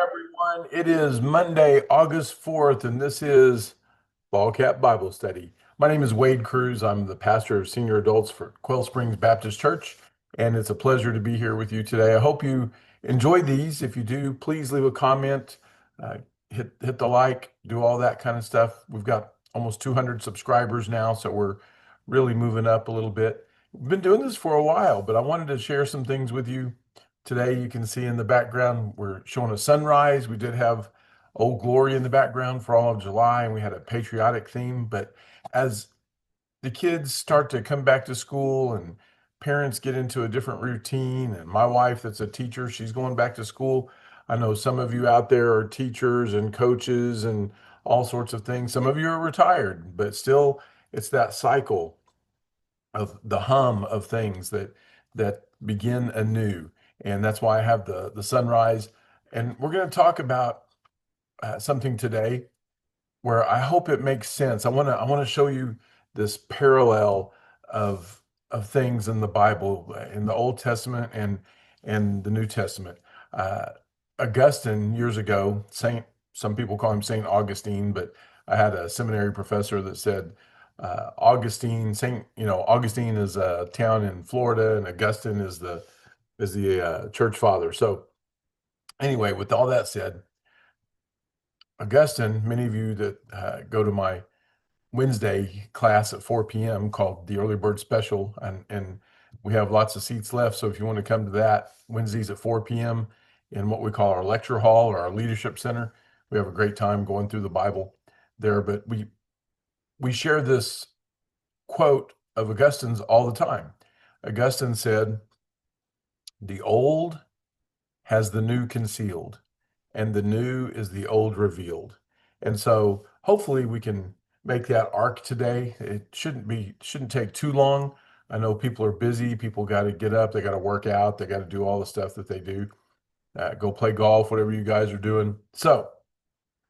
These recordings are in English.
Everyone. It is Monday, August 4th, and this is Ball Cap Bible Study. My name is Wade Cruz. I'm the pastor of senior adults for Quail Springs Baptist Church, and it's a pleasure to be here with you today. I hope you enjoyed these. If you do, please leave a comment, uh, hit the like, do all that kind of stuff. We've got almost 200 subscribers now, so we're really moving up a little bit. We've been doing this for a while, but I wanted to share some things with you today. You can see in the background, we're showing a sunrise. We did have Old Glory in the background for all of July, and we had a patriotic theme. But as the kids start to come back to school and parents get into a different routine, and my wife, that's a teacher, she's going back to school. I know some of you out there are teachers and coaches and all sorts of things. Some of you are retired, but still, it's that cycle of the hum of things that begin anew. And that's why I have the sunrise. And we're going to talk about something today where I hope it makes sense. I want to show you this parallel of things in the Bible, in the Old Testament and the New Testament. Uh, Augustine years ago, Saint, some people call him Saint Augustine, but I had a seminary professor that said Augustine is a town in Florida, and Augustine is the church father. So anyway, with all that said, Augustine, many of you that go to my Wednesday class at 4 p.m. called the Early Bird Special, and we have lots of seats left. So if you want to come to that Wednesdays at 4 p.m. in what we call our lecture hall or our leadership center, we have a great time going through the Bible there. But we share this quote of Augustine's all the time. Augustine said, "The old has the new concealed, and the new is the old revealed." And so hopefully we can make that arc today. It shouldn't take too long. I know people are busy. People got to get up. They got to work out. They got to do all the stuff that they do. Go play golf, whatever you guys are doing. So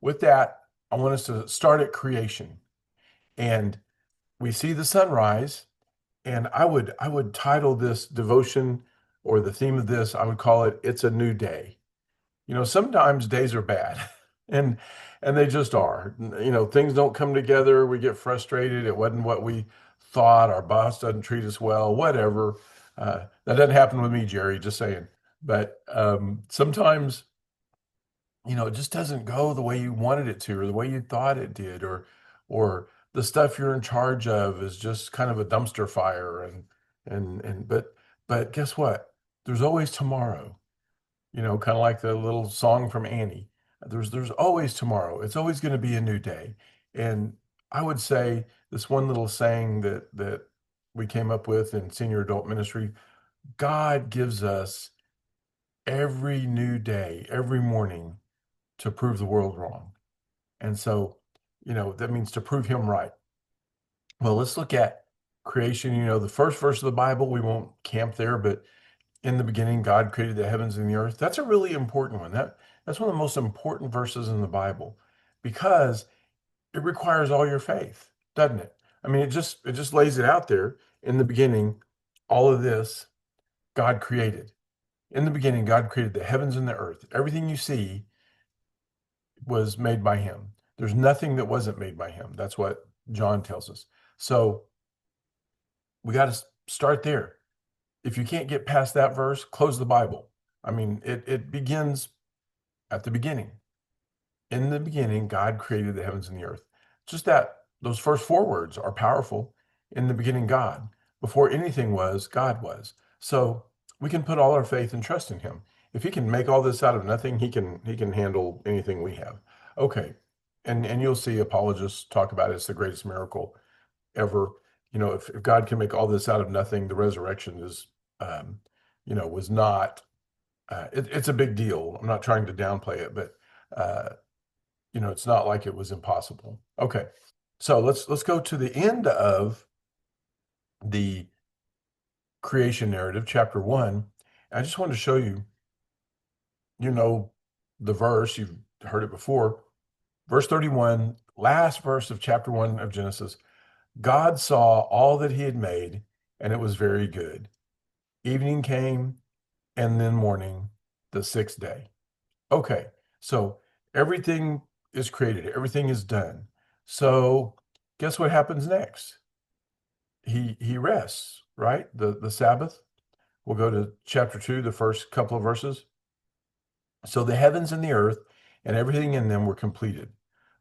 with that, I want us to start at creation. And we see the sunrise, and I would title this devotion, or the theme of this, I would call it "It's a New Day." Sometimes days are bad, and they just are. Things don't come together. We get frustrated. It wasn't what we thought. Our boss doesn't treat us well, whatever. That doesn't happen with me, Jerry, just saying. But sometimes, it just doesn't go the way you wanted it to, or the way you thought it did, or the stuff you're in charge of is just kind of a dumpster fire. But guess what? There's always tomorrow. Kind of like the little song from Annie. There's always tomorrow. It's always going to be a new day. And I would say this one little saying that we came up with in senior adult ministry, God gives us every new day, every morning to prove the world wrong. And so, that means to prove him right. Well, let's look at creation. The first verse of the Bible, we won't camp there, but in the beginning, God created the heavens and the earth. That's a really important one. That's one of the most important verses in the Bible because it requires all your faith, doesn't it? I mean, it just lays it out there. In the beginning, all of this God created. In the beginning, God created the heavens and the earth. Everything you see was made by him. There's nothing that wasn't made by him. That's what John tells us. So we got to start there. If you can't get past that verse, close the Bible. I mean, it begins at the beginning. In the beginning, God created the heavens and the earth. Just that, those first four words are powerful. In the beginning, God. Before anything was, God was. So we can put all our faith and trust in him. If he can make all this out of nothing, he can handle anything we have. Okay. And you'll see apologists talk about it's the greatest miracle ever. If God can make all this out of nothing, the resurrection um, was not. It's a big deal. I'm not trying to downplay it, but uh, it's not like it was impossible. Okay, so let's go to the end of the creation narrative, chapter 1. I just wanted to show you, you know, the verse. You've heard it before. Verse 31, last verse of chapter 1 of Genesis. God saw all that he had made, and it was very good. Evening came, and then morning, the sixth day. Okay, So everything is created, everything is done. So guess what happens next? He rests, right? The Sabbath. We'll go to chapter 2, the first couple of verses. So the heavens and the earth and everything in them were completed.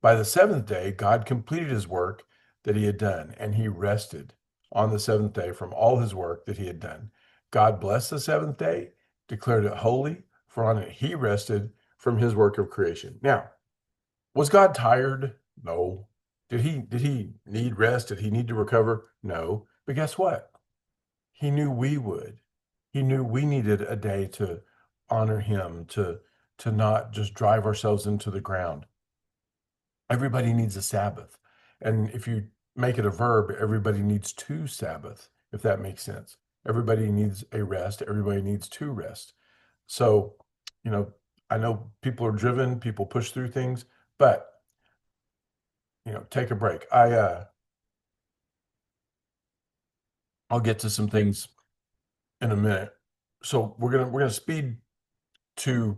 By the seventh day, God completed his work that he had done, and he rested on the seventh day from all his work that he had done. God blessed the seventh day, declared it holy, for on it he rested from his work of creation. Now, was God tired? No. Did he need rest? Did he need to recover? No. But guess what? He knew we would. He knew we needed a day to honor him, to not just drive ourselves into the ground. Everybody needs a Sabbath. And if you make it a verb, everybody needs to Sabbath, if that makes sense. Everybody needs a rest. Everybody needs to rest. So, you know, I know people are driven, people push through things, but take a break. I'll get to some things in a minute. So we're gonna speed to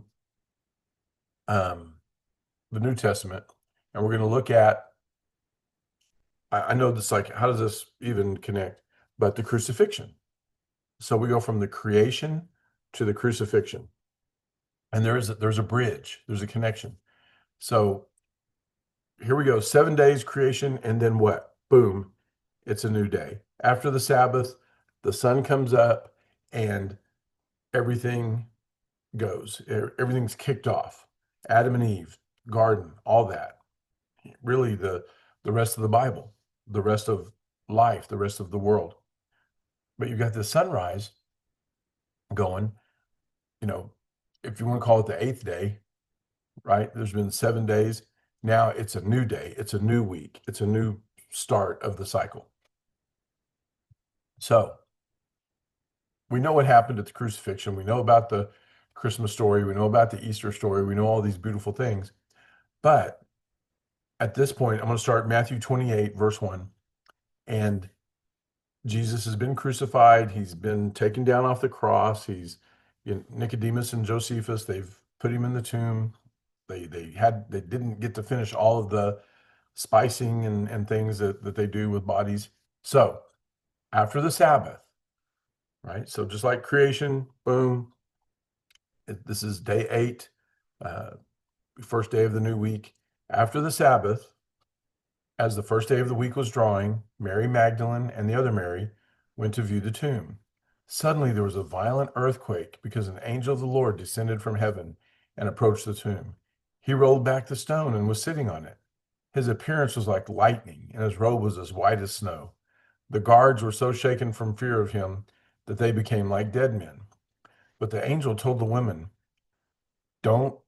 um, the New Testament, and we're gonna look at. I know this, like, how does this even connect? But the crucifixion. So we go from the creation to the crucifixion, and there's a bridge, there's a connection. So here we go: 7 days creation, and then what? Boom! It's a new day. After the Sabbath, the sun comes up, and everything goes. Everything's kicked off. Adam and Eve, garden, all that. Really, the rest of the Bible, the rest of life, the rest of the world. But you've got the sunrise going, you know, if you want to call it the eighth day, right? There's been 7 days. Now it's a new day. It's a new week. It's a new start of the cycle. So we know what happened at the crucifixion. We know about the Christmas story. We know about the Easter story. We know all these beautiful things. But at this point, I'm going to start Matthew 28, verse 1. And Jesus has been crucified. He's been taken down off the cross. Nicodemus and Josephus, they've put him in the tomb. They didn't get to finish all of the spicing and things that they do with bodies. So after the Sabbath, right? So just like creation, boom. This is day 8, uh, first day of the new week. After the Sabbath, as the first day of the week was drawing, Mary Magdalene and the other Mary went to view the tomb. Suddenly there was a violent earthquake because an angel of the Lord descended from heaven and approached the tomb. He rolled back the stone and was sitting on it. His appearance was like lightning, and his robe was as white as snow. The guards were so shaken from fear of him that they became like dead men. But the angel told the women, "Don't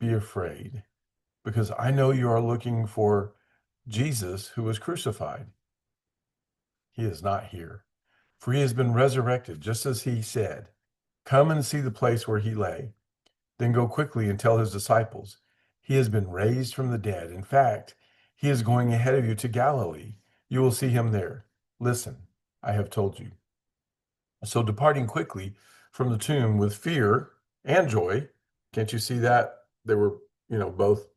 be afraid, because I know you are looking for Jesus who was crucified. He is not here, for he has been resurrected, just as he said. Come and see the place where he lay. Then go quickly and tell his disciples, he has been raised from the dead. In fact, he is going ahead of you to Galilee. You will see him there. Listen, I have told you." So departing quickly from the tomb with fear and joy, can't you see that? They were, both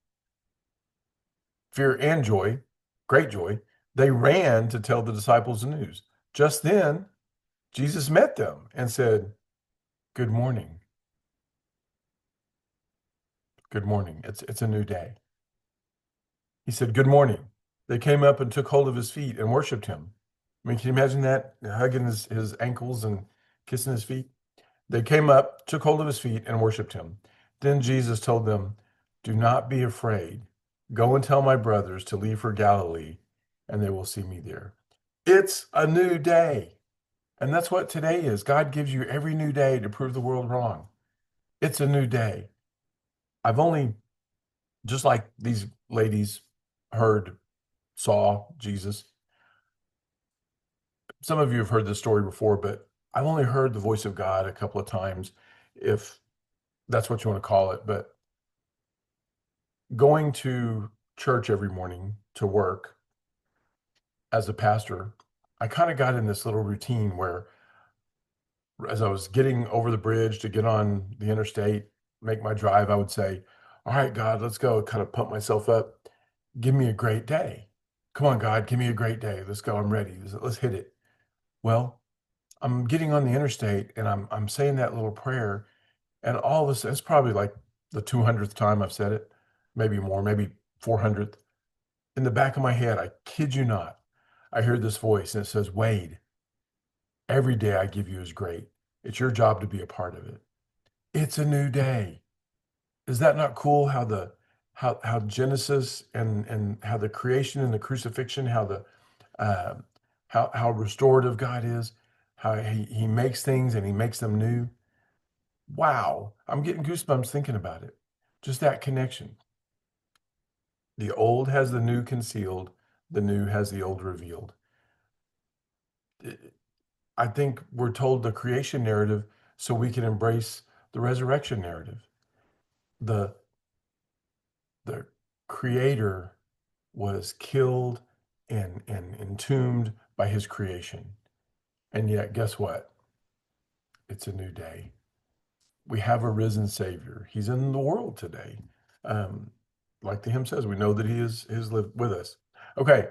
fear and joy, great joy. They ran to tell the disciples the news. Just then, Jesus met them and said, "Good morning. Good morning. It's a new day." He said, "Good morning." They came up and took hold of his feet and worshiped him. I mean, can you imagine that? Hugging his ankles and kissing his feet. They came up, took hold of his feet, and worshiped him. Then Jesus told them, "Do not be afraid. Go and tell my brothers to leave for Galilee, and they will see me there." It's a new day. And that's what today is. God gives you every new day to prove the world wrong. It's a new day. I've only, just like these ladies saw Jesus. Some of you have heard this story before, but I've only heard the voice of God a couple of times, if that's what you want to call it. But going to church every morning to work as a pastor, I kind of got in this little routine where, as I was getting over the bridge to get on the interstate, make my drive, I would say, All right, God, let's go. Kind of pump myself up. Give me a great day. Come on, God, give me a great day. Let's go. I'm ready. Let's hit it. Well, I'm getting on the interstate and I'm saying that little prayer, and all of a sudden, it's probably like the 200th time I've said it, maybe more, maybe 400th. In the back of my head, I kid you not, I hear this voice and it says, Wade, every day I give you is great. It's your job to be a part of it. It's a new day. Is that not cool how the how Genesis and how the creation and the crucifixion, how the uh, how restorative God is, how he makes things and he makes them new. Wow, I'm getting goosebumps thinking about it. Just that connection. The old has the new concealed, the new has the old revealed. I think we're told the creation narrative so we can embrace the resurrection narrative. The the creator was killed and entombed by his creation. And yet, guess what? It's a new day. We have a risen Savior. He's in the world today. Um, like the hymn says, we know that He is lived with us. Okay,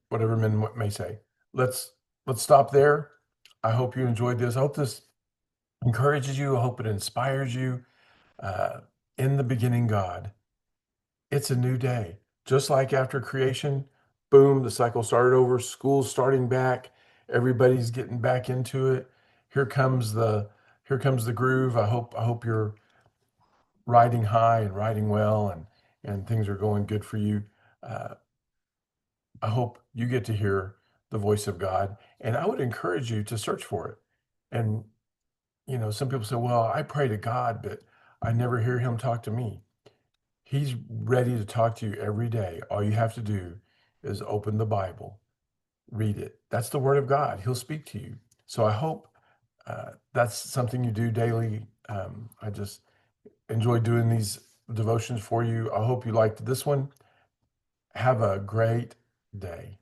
whatever men may say. Let's let's stop there. I hope you enjoyed this. I hope this encourages you. I hope it inspires you. Uh, in the beginning, God. It's a new day. Just like after creation, boom, the cycle started over, school's starting back, everybody's getting back into it. Here comes the here comes the groove. I hope you're riding high and riding well and things are going good for you. Uh, I hope you get to hear the voice of God, and I would encourage you to search for it. And some people say, "Well, I pray to God, but I never hear him talk to me." He's ready to talk to you every day. All you have to do is open the Bible, read it. That's the Word of God. He'll speak to you. So I hope that's something you do daily. I just enjoy doing these devotions for you. I hope you liked this one. Have a great day.